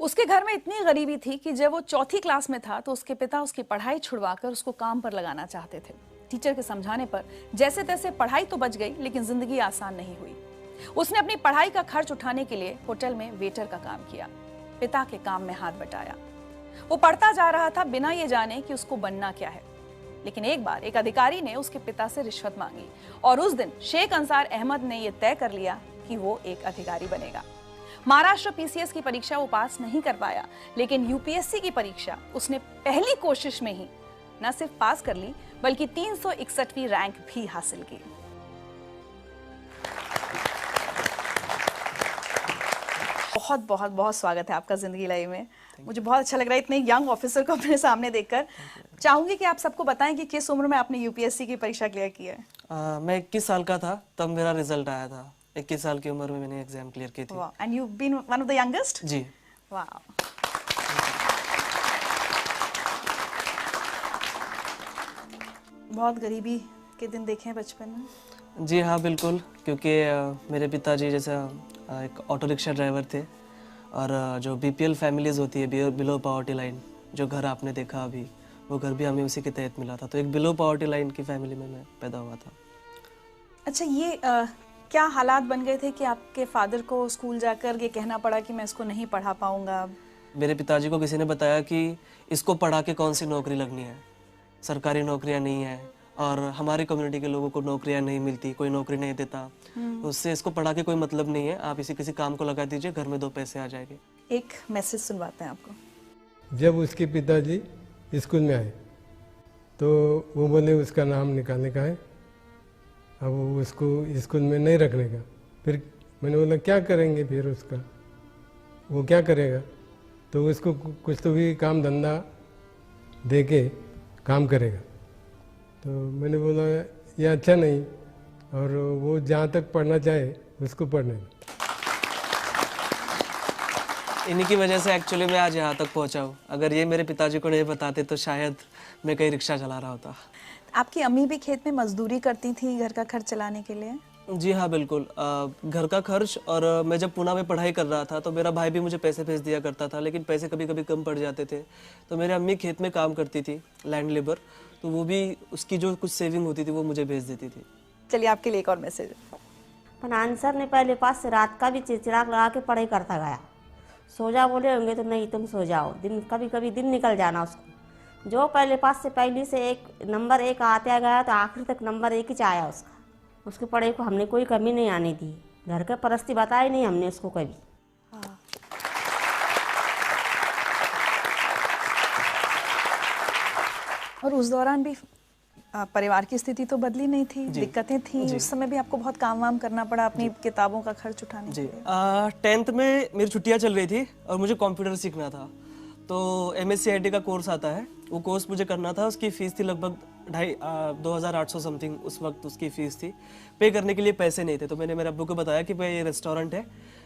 उसके घर में इतनी गरीबी थी कि जब वो चौथी क्लास में था तो उसके पिता उसकी पढ़ाई छुड़वाकर उसको काम पर लगाना चाहते थे। टीचर के समझाने पर जैसे तैसे पढ़ाई तो बच गई, लेकिन जिंदगी आसान नहीं हुई। उसने अपनी पढ़ाई का खर्च उठाने के लिए होटल में वेटर का काम किया, पिता के काम में हाथ बटाया। वो पढ़ता जा रहा था बिना ये जाने कि उसको बनना क्या है। लेकिन एक बार एक अधिकारी ने उसके पिता से रिश्वत मांगी और उस दिन शेख अंसार अहमद ने यह तय कर लिया कि वो एक अधिकारी बनेगा। महाराष्ट्र पीसीएस की परीक्षा वो पास नहीं कर पाया, लेकिन यूपीएससी की परीक्षा उसने पहली कोशिश में ही न सिर्फ पास कर ली, बल्कि 361वीं रैंक भी हासिल की। बहुत बहुत बहुत स्वागत है आपका जिंदगी लाइव में। मुझे बहुत अच्छा लग रहा है इतने यंग ऑफिसर को अपने सामने देखकर। चाहूंगी कि आप सबको बताएं कि किस उम्र में आपने यूपीएससी की परीक्षा क्लियर की है। मैं 21 साल का था तब मेरा रिजल्ट आया था। 21 साल की उम्र में मैंने एग्जाम क्लियर की थी। And you been one of the youngest? जी। वाह। बहुत गरीबी के दिन देखे हैं बचपन में? जी हाँ, बिल्कुल, क्योंकि मेरे पिताजी जैसा एक ऑटो रिक्शा ड्राइवर थे और जो बीपीएल फैमिलीज होती है, बिलो पॉवर्टी लाइन, जो घर आपने देखा अभी, वो घर भी हमें उसी के तहत मिला था। तो एक बिलो पॉवर्टी लाइन की फैमिली में मैं पैदा हुआ था। अच्छा, ये क्या हालात बन गए थे कि आपके फादर को स्कूल जाकर ये कहना पड़ा कि मैं इसको नहीं पढ़ा पाऊंगा? मेरे पिताजी को किसी ने बताया कि इसको पढ़ा के कौन सी नौकरी लगनी है, सरकारी नौकरियां नहीं है और हमारी कम्युनिटी के लोगों को नौकरियां नहीं मिलती, कोई नौकरी नहीं देता, उससे इसको पढ़ा के कोई मतलब नहीं है, आप इसी किसी काम को लगा दीजिए, घर में 2 पैसे आ जाएंगे। एक मैसेज सुनवाते हैं आपको। जब उसके पिताजी स्कूल में आए तो वो बोले उसका नाम निकालने का है, अब वो उसको स्कूल में नहीं रखने का। फिर मैंने बोला क्या करेंगे फिर उसका, वो क्या करेगा? तो उसको कुछ तो भी काम धंधा दे के काम करेगा। तो मैंने बोला ये अच्छा नहीं, और वो जहाँ तक पढ़ना चाहे उसको पढ़ने। इन्हीं की वजह से एक्चुअली मैं आज यहाँ तक पहुँचा हूँ। अगर ये मेरे पिताजी को नहीं बताते तो शायद मैं कहीं रिक्शा चला रहा होता। आपकी अम्मी भी खेत में मजदूरी करती थी घर का खर्च चलाने के लिए? जी हाँ, बिल्कुल। घर का खर्च, और मैं जब पुणे में पढ़ाई कर रहा था तो मेरा भाई भी मुझे पैसे भेज दिया करता था, लेकिन पैसे कभी कभी कम पड़ जाते थे। तो मेरी अम्मी खेत में काम करती थी, लैंड लेबर, तो वो भी उसकी जो कुछ सेविंग होती थी वो मुझे भेज देती थी। चलिए आपके लिए एक और मैसेज। पर आंसर ने पहले पास से रात का भी चिड़चिड़ाक लगा के पढ़ाई करता गया। सो जा बोले होंगे तो नहीं तुम सो जाओ, दिन कभी कभी दिन निकल जाना उसको। जो पहले पास से पहली से नंबर 1 आते गया तो आखिर तक नंबर 1 ही आया उसका। उसकी पढ़ाई को हमने कोई कमी नहीं आने दी, घर का परिस्थिति बताई नहीं हमने उसको कभी। और उस दौरान भी परिवार की स्थिति तो बदली नहीं थी, दिक्कतें थी। उस समय भी आपको बहुत काम वाम करना पड़ा अपनी किताबों का खर्च उठाने के लिए। 10th में मेरी छुट्टियां चल रही थी और मुझे कंप्यूटर सीखना था। तो MSc IT का कोर्स आता है, वो कोर्स मुझे करना था। उसकी फ़ीस थी लगभग 2,800 समथिंग, उस वक्त उसकी फ़ीस थी। पे करने के लिए पैसे नहीं थे, तो मैंने मेरे अब्बू को बताया कि भाई ये रेस्टोरेंट है,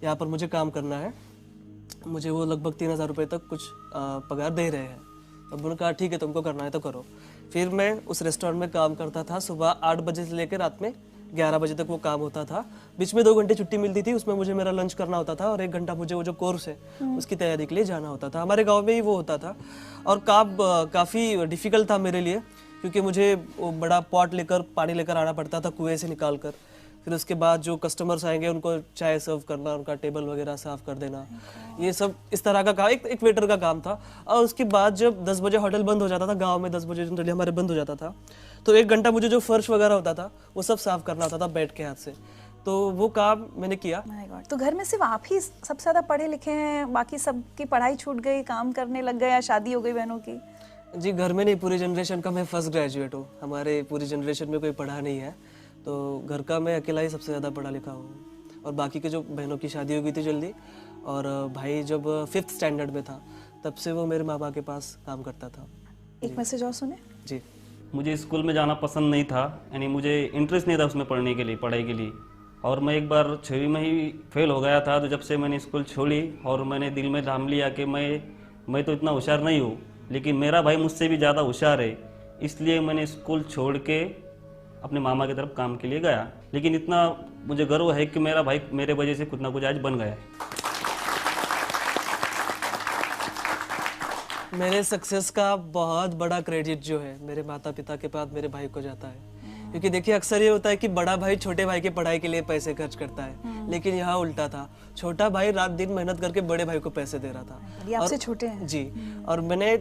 यहाँ पर मुझे काम करना है, मुझे वो लगभग 3,000 रुपये तक कुछ पगार दे रहे हैं। अब्बू ने कहा ठीक है, तुमको करना है तो करो। फिर मैं उस रेस्टोरेंट में काम करता था। सुबह 8 बजे से लेकर रात में 11 बजे तक वो काम होता था। बीच में 2 घंटे छुट्टी मिलती थी, उसमें मुझे मेरा लंच करना होता था और 1 घंटा मुझे वो जो कोर्स है उसकी तैयारी के लिए जाना होता था। हमारे गांव में ही वो होता था और काफ़ी डिफ़िकल्ट था मेरे लिए, क्योंकि मुझे वो बड़ा पॉट लेकर पानी लेकर आना पड़ता था कुएं से निकाल कर। फिर उसके बाद जो कस्टमर्स आएंगे उनको चाय सर्व करना, उनका टेबल वगैरह साफ़ कर देना, ये सब इस तरह का काम एक वेटर का काम था। और उसके बाद जब 10 बजे होटल बंद हो जाता था, गांव में 10 बजे जनरली हमारे बंद हो जाता था, तो 1 घंटा मुझे जो फर्श वगैरह होता था वो सब साफ़ करना होता था बैठ के हाथ से। तो वो काम मैंने किया। My God. तो घर में सिर्फ आप ही सबसे ज़्यादा पढ़े लिखे हैं, बाकी सबकी पढ़ाई छूट गई, काम करने लग गए या शादी हो गई बहनों की? जी, घर में नहीं, पूरी जनरेशन का मैं फर्स्ट ग्रेजुएट हूँ। हमारे पूरी जनरेशन में कोई पढ़ा नहीं है, तो घर का मैं अकेला ही सबसे ज़्यादा पढ़ा लिखा हूँ। और बाकी के जो बहनों की शादी हो गई थी जल्दी, और भाई जब 5th स्टैंडर्ड में था तब से वो मेरे माँ बाप के पास काम करता था। एक मैसेज और सुने। जी। मुझे स्कूल में जाना पसंद नहीं था, यानी मुझे इंटरेस्ट नहीं था उसमें पढ़ने के लिए, पढ़ाई के लिए। और मैं एक बार 6वीं में ही फेल हो गया था। तो जब से मैंने स्कूल छोड़ी और मैंने दिल में ठान लिया कि मैं तो इतना होशियार नहीं हूँ, लेकिन मेरा भाई मुझसे भी ज़्यादा होशियार है, इसलिए मैंने स्कूल छोड़ के अपने मामा की तरफ काम के लिए गया। लेकिन इतना मुझे गर्व है कि मेरा भाई मेरे वजह से कुछ ना कुछ आज बन गया। मेरे सक्सेस का बहुत बड़ा क्रेडिट जो है मेरे माता पिता के बाद मेरे भाई को जाता है, क्योंकि देखिए अक्सर ये होता है कि बड़ा भाई छोटे भाई की पढ़ाई के लिए पैसे खर्च करता है, लेकिन यहाँ उल्टा था। छोटा भाई रात दिन मेहनत करके बड़े भाई को पैसे दे रहा था। ये आपसे छोटे हैं? जी। और मैंने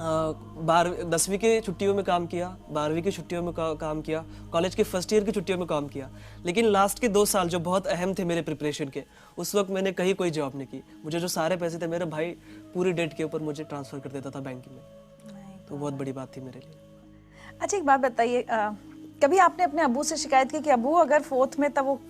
10वीं की छुट्टियों में काम किया, 12वीं की छुट्टियों में काम किया, कॉलेज के फर्स्ट ईयर की छुट्टियों में काम किया, लेकिन लास्ट के 2 साल जो बहुत अहम थे मेरे प्रिपरेशन के, उस वक्त मैंने कहीं कोई जॉब नहीं की। मुझे जो सारे पैसे थे मेरे भाई पूरी डेट के ऊपर मुझे ट्रांसफ़र कर देता था बैंक में, तो बहुत बड़ी बात थी मेरे लिए। अच्छा एक बात बताइए, कभी आपने अपने अब्बू से शिकायत की कि अब्बू अगर 4th में तब वो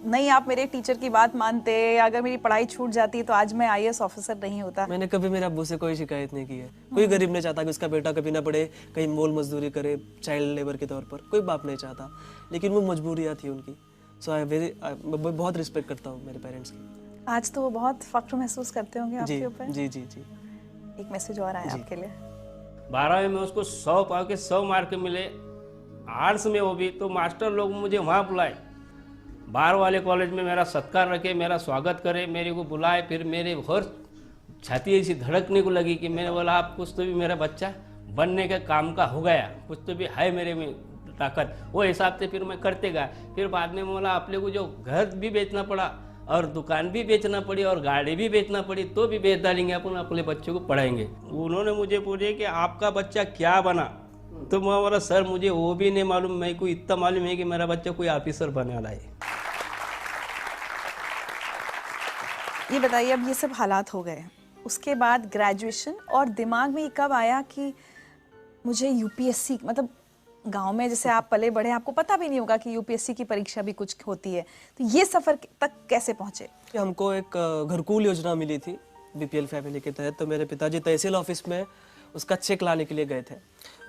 नहीं आप मेरे टीचर की बात मानते, अगर मेरी पढ़ाई छूट जाती तो आज मैं IAS ऑफिसर नहीं होता? मैंने कभी मेरे अब्बू से कोई शिकायत नहीं की है। कोई गरीब नहीं चाहता कि उसका बेटा कभी ना पढ़े, कहीं मोल मजदूरी करे चाइल्ड लेबर के तौर पर, कोई बाप नहीं चाहता, लेकिन वो मजबूरियाँ थी उनकी। सो मैं बहुत रिस्पेक्ट करता हूँ मेरे पेरेंट्स की। आज तो वो बहुत फख्र महसूस करते होंगे आपके ऊपर। जी जी जी। एक मैसेज और आया आपके लिए। 12वीं में उसको 100 पाव के 100 मार्क मिले, आर्ट्स में वो भी, तो मास्टर लोग मुझे वहाँ बुलाए, बाहर वाले कॉलेज में मेरा सत्कार रखे, मेरा स्वागत करे, मेरे को बुलाए। फिर मेरे और छाती ऐसी धड़कने को लगी कि मैंने बोला आप कुछ तो भी मेरा बच्चा बनने के काम का हो गया, कुछ तो भी है मेरे में ताकत। वो हिसाब से फिर मैं करते गया। फिर बाद में बोला अपने को जो घर भी बेचना पड़ा और दुकान भी बेचना पड़ी और गाड़ी भी बेचना पड़ी तो भी बेच डालेंगे, अपन अपने बच्चों को पढ़ाएंगे। उन्होंने मुझे पूछे कि आपका बच्चा क्या बना, तो मैं बोला सर मुझे वो भी नहीं मालूम, मेरे को इतना मालूम है कि मेरा बच्चा कोई ऑफिसर बनने वाला है। ये बताइए, अब ये सब हालात हो गए, उसके बाद ग्रेजुएशन, और दिमाग में ये कब आया कि मुझे UPSC, मतलब गांव में जैसे आप पले बड़े, आपको पता भी नहीं होगा कि UPSC की परीक्षा भी कुछ होती है, तो ये सफ़र तक कैसे पहुँचे? हमको एक घरकुल योजना मिली थी BPL फैमिली के तहत, तो मेरे पिताजी तहसील ऑफिस में उसका चेक लाने के लिए गए थे।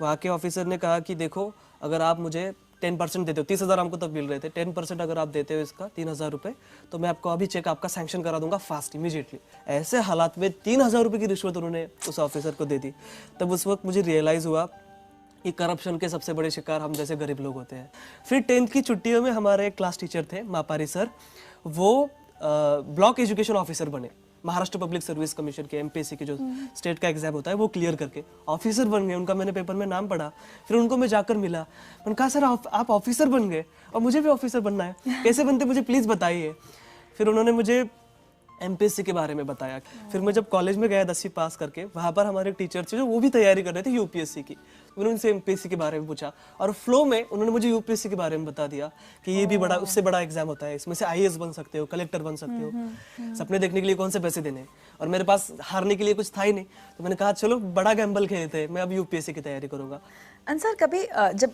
वहाँ के ऑफिसर ने कहा कि देखो अगर आप मुझे 10% देते हो, 30,000 हमको तब मिल रहे थे, 10% अगर आप देते हो इसका 3,000 रुपये, तो मैं आपको अभी चेक आपका सैंक्शन करा दूंगा फास्ट इमीडिएटली। ऐसे हालात में 3,000 रुपये की रिश्वत उन्होंने उस ऑफिसर को दे दी। तब उस वक्त मुझे रियलाइज़ हुआ कि करप्शन के सबसे बड़े शिकार हम जैसे गरीब लोग होते हैं। फिर 10th की छुट्टियों में हमारे एक क्लास टीचर थे मापारी सर, वो ब्लॉक एजुकेशन ऑफिसर बने, महाराष्ट्र पब्लिक सर्विस कमीशन के MPSC के जो स्टेट का एग्जाम होता है वो क्लियर करके ऑफिसर बन गए। उनका मैंने पेपर में नाम पढ़ा, फिर उनको मैं जाकर मिला, मैंने कहा सर आप ऑफिसर बन गए और मुझे भी ऑफिसर बनना है, कैसे बनते मुझे प्लीज़ बताइए। फिर उन्होंने मुझे MPSC के बारे में बताया। फिर मैं जब कॉलेज में गया 10वीं पास करके, वहाँ पर हमारे एक टीचर थे जो वो भी तैयारी कर रहे थे UPSC की, उन्होंने उनसे MPSC के बारे में पूछा और फ्लो में उन्होंने मुझे UPSC के बारे में बता दिया कि ये भी बड़ा, उससे बड़ा एग्जाम होता है, इसमें से IAS बन सकते हो, कलेक्टर बन सकते हो। सपने देखने के लिए कौन से पैसे देने, और मेरे पास हारने के लिए कुछ था ही नहीं, तो मैंने कहा चलो बड़ा गैम्बल खेलते हैं, मैं अब UPSC की तैयारी करूँगा। अंसर, कभी जब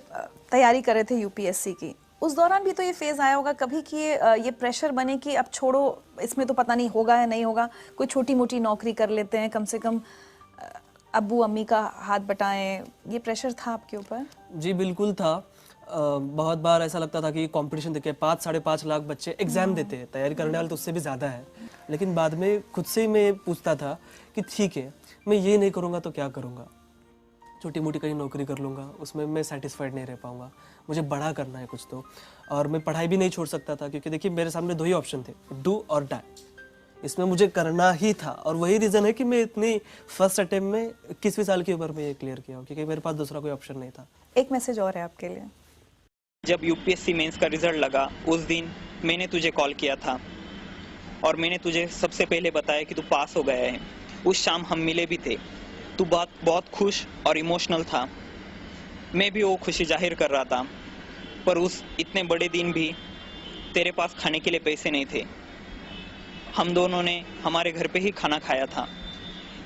तैयारी कर रहे थे UPSC की, उस दौरान भी तो ये फेज आया होगा कभी कि ये प्रेशर बने कि अब छोड़ो, इसमें तो पता नहीं होगा या नहीं होगा, कोई छोटी मोटी नौकरी कर लेते हैं, कम से कम अब्बू अम्मी का हाथ बटाएं, ये प्रेशर था आपके ऊपर? जी बिल्कुल था। बहुत बार ऐसा लगता था कि कंपटीशन देखिए 5-5.5 लाख बच्चे एग्जाम देते हैं, तैयारी करने वाले तो उससे भी ज़्यादा है, लेकिन बाद में खुद से ही मैं पूछता था कि ठीक है मैं ये नहीं करूँगा तो क्या करूँगा, छोटी मोटी कहीं नौकरी कर लूँगा, उसमें मैं सेटिस्फाइड नहीं रह पाऊँगा, मुझे बड़ा करना है कुछ तो। और मैं पढ़ाई भी नहीं छोड़ सकता था, क्योंकि देखिए मेरे सामने 2 ही ऑप्शन थे, डू और डाई, इसमें मुझे करना ही था। और वही रीज़न है कि मैं इतनी फर्स्ट अटेम्प्ट में 21वीं साल की उम्र में ये क्लियर किया, क्योंकि मेरे पास दूसरा कोई ऑप्शन नहीं था। एक मैसेज और है आपके लिए। जब UPSC मेंस का रिजल्ट लगा उस दिन मैंने तुझे कॉल किया था और मैंने तुझे सबसे पहले बताया कि तू पास हो गया है। उस शाम हम मिले भी थे, तू बहुत खुश और इमोशनल था, मैं भी वो खुशी जाहिर कर रहा था, पर उस इतने बड़े दिन भी तेरे पास खाने के लिए पैसे नहीं थे। हम दोनों ने हमारे घर पे ही खाना खाया था।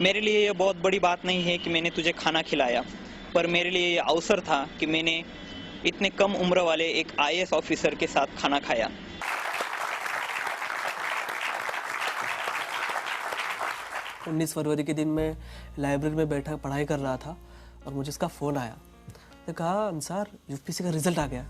मेरे लिए ये बहुत बड़ी बात नहीं है कि मैंने तुझे खाना खिलाया, पर मेरे लिए ये अवसर था कि मैंने इतने कम उम्र वाले एक IAS ऑफिसर के साथ खाना खाया। 19 फरवरी के दिन मैं लाइब्रेरी में बैठा पढ़ाई कर रहा था और मुझे इसका फ़ोन आया। मैंने कहा अंसार UPSC का रिजल्ट आ गया।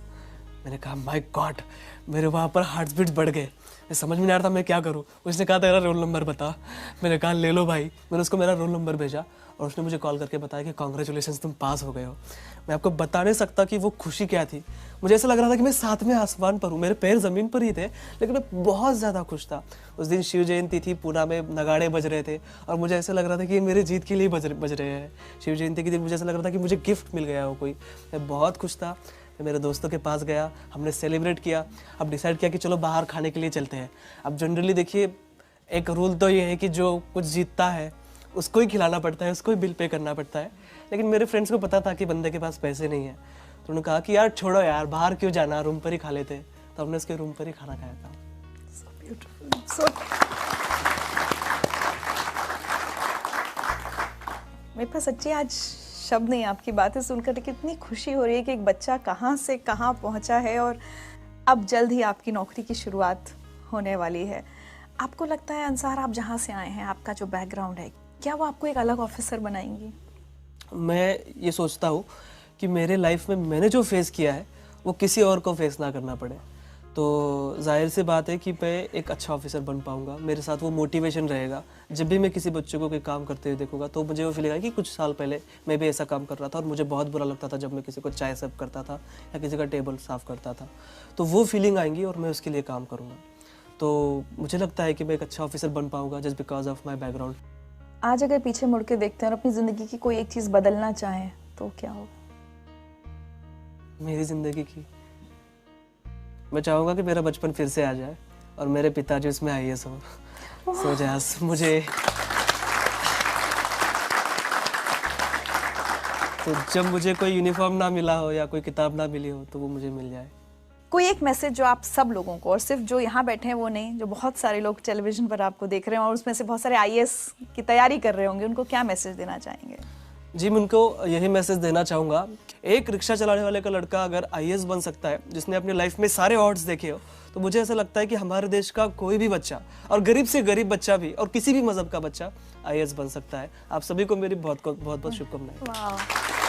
मैंने कहा माय गॉड, मेरे वहाँ पर हार्ट बीट बढ़ गए। मैं समझ में नहीं आ रहा था मैं क्या करूँ। उसने कहा तेरा रोल नंबर बता। मैंने कहा ले लो भाई। मैंने उसको मेरा रोल नंबर भेजा और उसने मुझे कॉल करके बताया कि कॉन्ग्रेचुलेशन, तुम पास हो गए हो। मैं आपको बता नहीं सकता कि वो खुशी क्या थी। मुझे ऐसा लग रहा था कि मैं सातवें आसमान पर हूँ, मेरे पैर ज़मीन पर ही थे, लेकिन मैं बहुत ज़्यादा खुश था। उस दिन शिव जयंती थी, पूना में नगाड़े बज रहे थे और मुझे ऐसा लग रहा था कि ये मेरे जीत के लिए बज रहे हैं। शिव जयंती के दिन मुझे ऐसा लग रहा था कि मुझे गिफ्ट मिल गया हो कोई। मैं बहुत खुश था। मैं मेरे दोस्तों के पास गया, हमने सेलिब्रेट किया। अब डिसाइड किया कि चलो बाहर खाने के लिए चलते हैं। अब जनरली देखिए, एक रूल तो ये है कि जो कुछ जीतता है उसको ही खिलाना पड़ता है, उसको ही बिल पे करना पड़ता है। लेकिन मेरे फ्रेंड्स को पता था कि बंदे के पास पैसे नहीं है, तो उन्होंने कहा कि यार छोड़ो यार, बाहर क्यों जाना, रूम पर ही खा लेते। तो हमने उसके रूम पर ही खाना खाया था। मेरे पास सच्ची आज शब्द नहीं, आपकी बातें सुनकर कि इतनी खुशी हो रही है कि एक बच्चा कहाँ से कहाँ पहुँचा है और अब जल्द ही आपकी नौकरी की शुरुआत होने वाली है। आपको लगता है अंसार, आप जहाँ से आए हैं, आपका जो बैकग्राउंड है, क्या वो आपको एक अलग ऑफिसर बनाएंगी? मैं ये सोचता हूँ कि मेरे लाइफ में मैंने जो फेस किया है वो किसी और को फेस ना करना पड़े। तो जाहिर सी बात है कि मैं एक अच्छा ऑफिसर बन पाऊंगा। मेरे साथ वो मोटिवेशन रहेगा। जब भी मैं किसी बच्चे को कोई काम करते हुए देखूंगा तो मुझे वो फील आएगा कि कुछ साल पहले मैं भी ऐसा काम कर रहा था और मुझे बहुत बुरा लगता था जब मैं किसी को चाय सर्व करता था या किसी का टेबल साफ़ करता था। तो वो फीलिंग आएंगी और मैं उसके लिए काम करूँगा। तो मुझे लगता है कि मैं एक अच्छा ऑफिसर बन पाऊँगा just because of my background. आज अगर पीछे मुड़ के देखते हैं और अपनी ज़िंदगी की कोई एक चीज़ बदलना चाहें तो क्या होगा? मेरी ज़िंदगी की, मैं चाहूँगा कि मेरा बचपन फिर से आ जाए और मेरे पिताजी उसमें IAS हो। सो जैस मुझे तो जब मुझे कोई यूनिफॉर्म ना मिला हो या कोई किताब ना मिली हो तो वो मुझे मिल जाए। कोई एक मैसेज जो आप सब लोगों को, और सिर्फ जो यहाँ बैठे हैं वो नहीं, जो बहुत सारे लोग टेलीविजन पर आपको देख रहे हैं और उसमें से बहुत सारे IAS की तैयारी कर रहे होंगे, उनको क्या मैसेज देना चाहेंगे? जी, मैं उनको यही मैसेज देना चाहूँगा, एक रिक्शा चलाने वाले का लड़का अगर IAS बन सकता है, जिसने अपनी लाइफ में सारे ऑड्स देखे हो, तो मुझे ऐसा लगता है कि हमारे देश का कोई भी बच्चा, और गरीब से गरीब बच्चा भी, और किसी भी मजहब का बच्चा IAS बन सकता है। आप सभी को मेरी बहुत बहुत शुभकामनाएं।